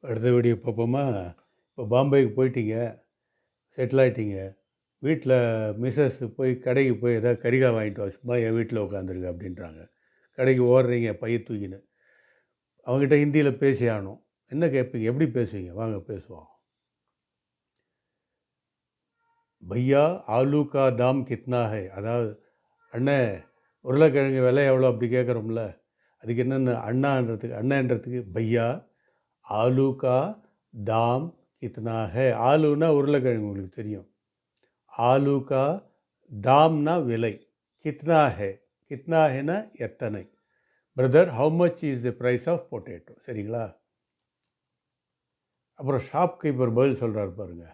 அடுத்த வீடியோ பார்ப்போமா? இப்போ பாம்பேக்கு போயிட்டீங்க, செட்டில் ஆகிட்டீங்க. வீட்டில் மிஸ்ஸஸ் போய் கடைக்கு போய் எதாவது கறிகாய் வாங்கிட்டு வா, சும்மா என் வீட்டில் உட்காந்துருக்கு அப்படின்றாங்க. கடைக்கு ஓடுறீங்க பைய தூக்கின்னு. அவங்ககிட்ட ஹிந்தியில் பேசி ஆகணும். என்ன கேட்பீங்க? எப்படி பேசுவீங்க? வாங்க பேசுவோம். பையா ஆலு கா தாம் கித்னா ஹை, அதாவது அண்ணே உருளைக்கிழங்கு விலை எவ்வளோ அப்படி கேட்குறோம்ல, அதுக்கு என்னென்ன அண்ணன்றதுக்கு பையா ஆலு கா தாம் கித்னா ஹை. ஆலுன்னா உருளைக்கிழங்கு உங்களுக்கு தெரியும். ஆலு கா தாம்னா விலை, கித்னா ஹே, கித்னா ஹேனா எத்தனை. Brother how much is the price of potato. சரிங்களா? அப்புறம் ஷாப்கீப்பர் பதில் சொல்கிறார் பாருங்க.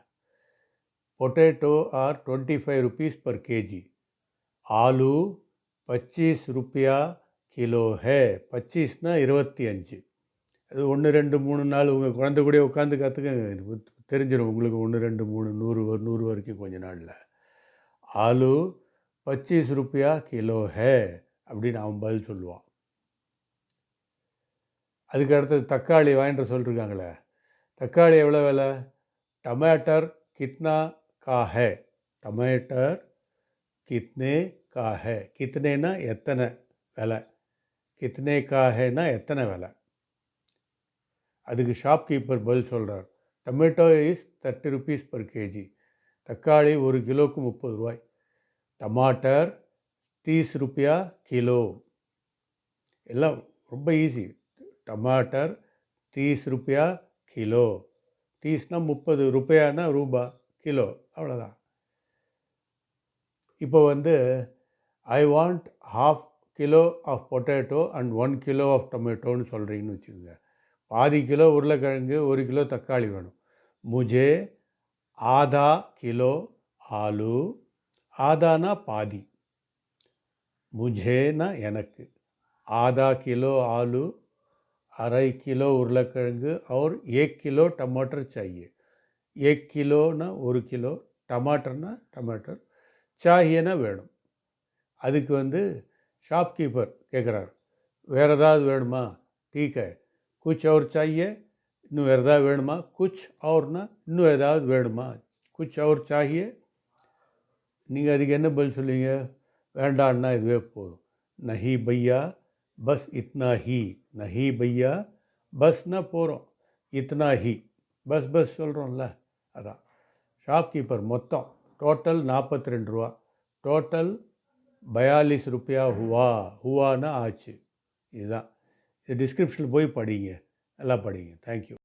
Potato are 25 rupees per kg. ஆலு 25 rupiya கிலோ ஹே. 25னா 25. அது 1 2 3 நாள் உங்கள் குழந்தை கூட உட்காந்து கற்றுக்க தெரிஞ்சிடும் உங்களுக்கு. 1 2 3 100 வரைக்கும் கொஞ்ச நாளில். ஆலு 25 rupiya கிலோ ஹே அப்படின்னு அவன் பதில் சொல்லுவான். அதுக்கு அடுத்தது தக்காளி வாங்கிட்டு சொல்லிருக்காங்களே, தக்காளி எவ்வளோ விலை? டமாட்டர் கித்னா கா ஹே. டமாட்டர் கித்னே கா ஹே. கித்னேனா எத்தனை விலை, கித்னே கா ஹேனா எத்தனை விலை. அதுக்கு ஷாப்கீப்பர் பதில் சொல்கிறார், tomato is 30 rupees per kg. தக்காளி 1 கிலோவுக்கு 30 ரூபாய். டமாட்டர் 30 rupiya கிலோ. எல்லாம் ரொம்ப ஈஸி. டமாட்டர் 30 rupiya கிலோ. 30னா 30, ரூபாய்னா ரூபா, கிலோ, அவ்வளோதான். இப்போ I want ½ kilo of potato and 1 kilo of டொமேட்டோன்னு சொல்கிறீங்கன்னு வச்சுக்கோங்க. பாதி கிலோ உருளைக்கிழங்கு, 1 கிலோ தக்காளி வேணும். முஜே ஆதா கிலோ ஆலு. ஆதானா பாதி, முஜேனா எனக்கு. ஆதா கிலோ ஆலு, அரை கிலோ உருளைக்கிழங்கு और 1 किलो टमाटर चाहिए. 1 किलोனா 1 கிலோ, டமாட்டர்னா டமாட்டர், சாஹியனா வேணும். அதுக்கு ஷாப்கீப்பர் கேட்குறார், வேறு ஏதாவது வேணுமா? டீக் ஹை, குச் और चाहिए, இன்னும் வேறு ஏதாவது வேணுமா? குச் औरனா இன்னும் ஏதாவது வேணுமா? குச் और चाहिए. நீங்கள் அதுக்கு என்ன பதில் சொல்லுவீங்க? வேண்டான்னா இதுவே போதும். நஹி பையா பஸ் இத்னா ஹி. நஹி பையா பஸ்னால் போகிறோம், இத்னா ஹி பஸ் பஸ் சொல்கிறோம்ல, அதான். ஷாப்கீப்பர் மொத்தம் டோட்டல் 42 ரூபா. டோட்டல் 42 rupiya ஹுவானா ஆச்சு. இதுதான். இது டிஸ்கிரிப்ஷனில் போய் படிங்க, நல்லா படிங்க. தேங்க்யூ.